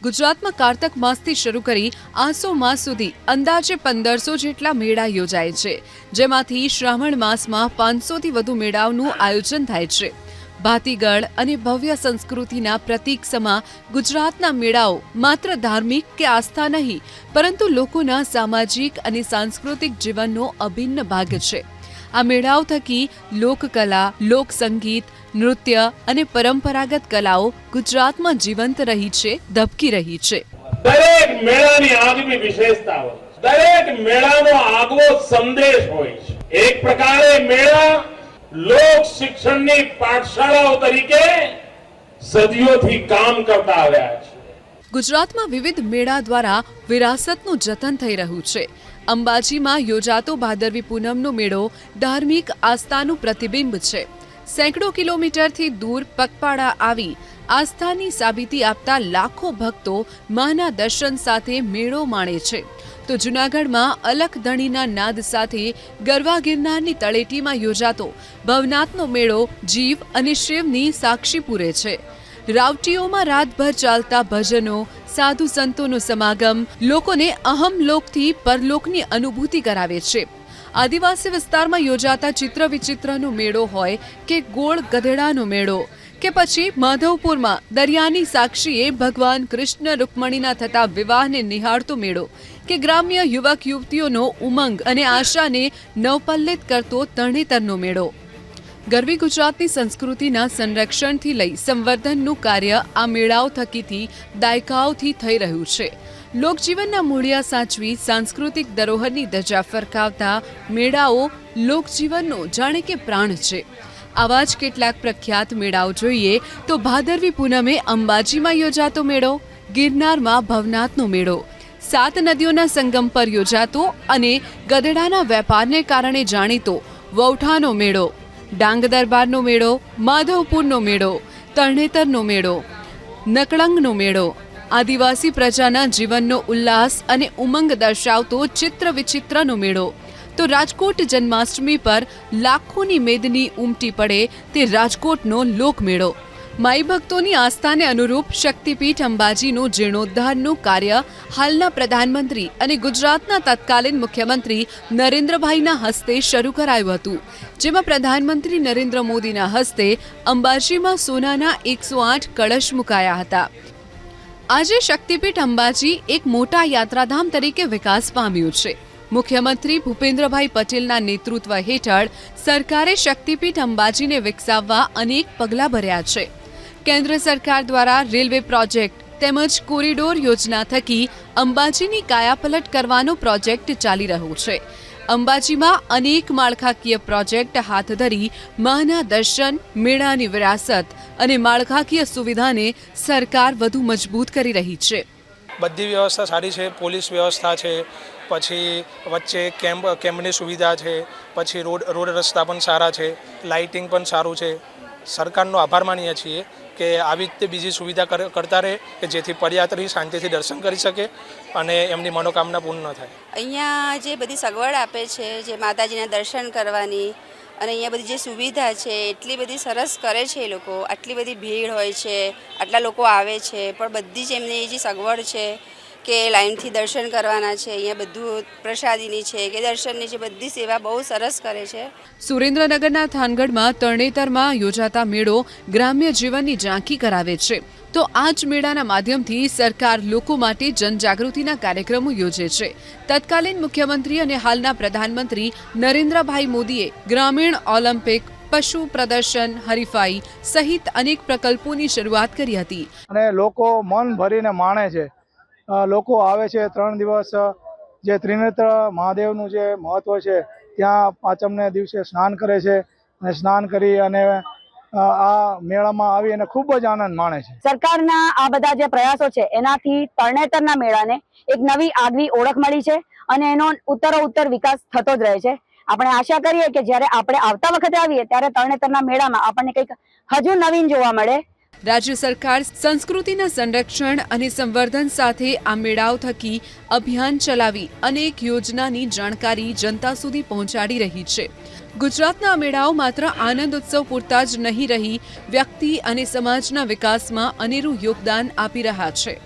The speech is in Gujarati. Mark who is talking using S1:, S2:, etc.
S1: ગુજરાતમાં કારતક માસથી શરૂ કરી આસો માસ સુધી અંદાજે 1500 જેટલા મેળા યોજાય છે, જેમાંથી શ્રાવણ માસમાં 500થી વધુ મેળાઓનું આયોજન થાય છે। ભાતીગળ અને ભવ્ય સંસ્કૃતિના પ્રતીક સમા ગુજરાતના મેળાઓ માત્ર ધાર્મિક કે આસ્થા નહીં, પરંતુ લોકોના સામાજિક અને સાંસ્કૃતિક જીવનનો અભિન્ન ભાગ છે। આ મેળાઓ થકી લોકકલા, લોકસંગીત, નૃત્ય અને પરંપરાગત કલાઓ ગુજરાતમાં જીવંત રહી છે, ધબકી રહી છે।
S2: દરેક મેળાની આગવી વિશેષતા હોય, દરેક મેળાનો આગવો સંદેશ હોય છે। એક પ્રકારે મેળા લોક શિક્ષણની પાઠશાળાઓ તરીકે સદીઓથી કામ કરતા આવ્યા છે।
S1: ગુજરાતમાં વિવિધ મેળા દ્વારા વિરાસતનું જતન થઈ રહ્યું છે। અંબાજીમાં યોજાતો ભાદરવી પૂનમનો મેળો ધાર્મિક આસ્થાનું પ્રતિબિંબ છે। સેંકડો કિલોમીટરથી દૂર પગપાળા આવી આસ્થાની સાબિતી આપતા લાખો ભક્તો માના દર્શન સાથે મેળો માણે છે। તો જૂનાગઢમાં અલખધણીના નાદ સાથે ગરવા ગિરનારની તળેટીમાં યોજાતો ભવનાથનો મેળો જીવ અને શિવની સાક્ષી પૂરે છે। રાવટીઓમાં રાતભર ચાલતા ભજનો, સાધુ સંતોનો સમાગમ લોકોને અહમલોકથી પરલોકની અનુભૂતિ કરાવે છે। આદિવાસી વિસ્તારમાં યોજાતા ચિત્ર વિચિત્રનો મેળો હોય કે ગોળ ગધેડાનો મેળો, કે પછી માધવપુરમાં દરિયાની સાક્ષીએ ભગવાન કૃષ્ણ રૂકમણીના થતા વિવાહને નિહાળતો મેળો, કે ગ્રામ્ય યુવક યુવતીઓનો ઉમંગ અને આશાને નવપલ્લિત કરતો તરણેતરનો મેળો। ગરવી ગુજરાતની સંસ્કૃતિના સંરક્ષણથી લઈ સંવર્ધનનું કાર્ય આ મેળાઓ થકીથી દાયકાઓથી થઈ રહ્યું છે। લોકજીવનના મૂળિયા સાચવી સાંસ્કૃતિક ધરોહરની ધજા ફરકાવતા મેળાઓ લોકજીવનનો જાણે કે પ્રાણ છે। આવા જ કેટલાક પ્રખ્યાત મેળાઓ જોઈએ તો ભાદરવી પૂનમે અંબાજીમાં યોજાતો મેળો, ગિરનારમાં ભવનાથનો મેળો, 7 નદીઓના સંગમ પર યોજાતો અને ગધેડાના વેપારને કારણે જાણીતો વૌઠાનો મેળો, ડાંગ દરબારનો મેળો, માધવપુરનો મેળો, તરણેતરનો મેળો, નકળંગનો મેળો, આદિવાસી પ્રજાના જીવનનો ઉલ્લાસ અને ઉમંગ દર્શાવતો ચિત્ર વિચિત્રનો મેળો, તો રાજકોટ જન્માષ્ટમી પર લાખોની મેદની ઉમટી પડે તે રાજકોટનો લોકમેળો। માઈ ભક્તોની આસ્થાને અનુરૂપ શક્તિપીઠ અંબાજીનું જીર્ણોદ્ધારનું કાર્ય હાલના પ્રધાનમંત્રી અને ગુજરાતના તત્કાલીન મુખ્યમંત્રી નરેન્દ્રભાઈના હસ્તે શરૂ કરાયું હતું, જેમાં પ્રધાનમંત્રી નરેન્દ્ર મોદીના હસ્તે અંબાજીમાં સોનાના 108 કળશ મુકાયા હતા। આજે શક્તિપીઠ અંબાજી એક મોટા યાત્રાધામ તરીકે વિકાસ પામ્યું છે। મુખ્યમંત્રી ભૂપેન્દ્રભાઈ પટેલના નેતૃત્વ હેઠળ સરકારે શક્તિપીઠ અંબાજીને વિકસાવવા અનેક પગલાં ભર્યા છે। કેન્દ્ર સરકાર દ્વારા રેલવે પ્રોજેક્ટ તેમજ કોરિડોર યોજના થકી અંબાજીની કાયાપલટ કરવાનો પ્રોજેક્ટ ચાલી રહ્યો છે। અંબાજીમાં અનેક માળખાકીય પ્રોજેક્ટ હાથ ધરી માના દર્શન, મેળાની વિરાસત અને માળખાકીય સુવિધાને સરકાર વધુ મજબૂત કરી રહી છે।
S3: બધી વ્યવસ્થા સારી છે, પોલીસ વ્યવસ્થા છે, પછી વચ્ચે કેમ્પની સુવિધા છે, પછી રોડ રસ્તા પણ સારા છે, લાઇટિંગ પણ સારું છે। સરકારનો આભાર માનીએ છીએ કે આવી રીતે બીજી સુવિધા કરતા રહે કે જેથી પદયાત્રી શાંતિથી દર્શન કરી શકે અને એમની મનોકામના પૂર્ણ થાય।
S4: અહીંયા જે બધી સગવડ આપે છે, જે માતાજીના દર્શન કરવાની અને અહીંયા બધી જે સુવિધા છે એટલી બધી સરસ કરે છે એ લોકો। આટલી બધી ભીડ હોય છે, આટલા લોકો આવે છે, પણ બધી જ એમની જે સગવડ છે કે લાઈનથી દર્શન કરવાના છે, અહીંયા બધું પ્રસાદીની છે કે દર્શનની છે, બધી સેવા બહુ સરસ કરે છે।
S1: સુરેન્દ્રનગરના થાનગઢમાં તરણેતરમાં યોજાતા મેળો ગ્રામ્ય જીવનની ઝાંખી કરાવે છે, તો આ જ મેળાના માધ્યમથી સરકાર લોકો માટે જનજાગૃતિના કાર્યક્રમો યોજે છે। તત્કાલીન મુખ્યમંત્રી અને હાલના પ્રધાનમંત્રી નરેન્દ્રભાઈ મોદીએ ગ્રામીણ ઓલિમ્પિક, પશુ પ્રદર્શન હરીફાઈ સહિત અનેક પ્રકલ્પોની શરૂઆત કરી હતી
S5: અને લોકો મન ભરીને માણે છે। લોકો આવે છે 3 દિવસ, જે ત્રિનેત્ર મહાદેવનું જે મહત્વ છે ત્યાં પાંચમને દિવસે સ્નાન કરે છે અને સ્નાન કરી અને આ મેળામાં આવી અને ખૂબ જ આનંદ માણે છે।
S6: સરકારના આ બધા જે પ્રયાસો છે એનાથી તરણેતરના મેળાને એક નવી આગવી ઓળખ મળી છે અને એનો ઉત્તરોત્તર વિકાસ થતો જ રહે છે। આપણે આશા કરીએ કે જ્યારે આપણે આવતા વખતે આવીએ ત્યારે તરણેતરના મેળામાં આપણને કંઈક હજુ નવીન જોવા મળે।
S1: રાજ્ય સરકાર સંસ્કૃતિના સંરક્ષણ અને સંવર્ધન સાથે આ મેળાઓ થકી અભિયાન ચલાવી અનેક યોજનાની જાણકારી જનતા સુધી પહોંચાડી રહી છે। ગુજરાતના આ મેળાઓ માત્ર આનંદ ઉત્સવ પૂરતા જ નહીં રહી વ્યક્તિ અને સમાજના વિકાસમાં અનેરું યોગદાન આપી રહ્યા છે।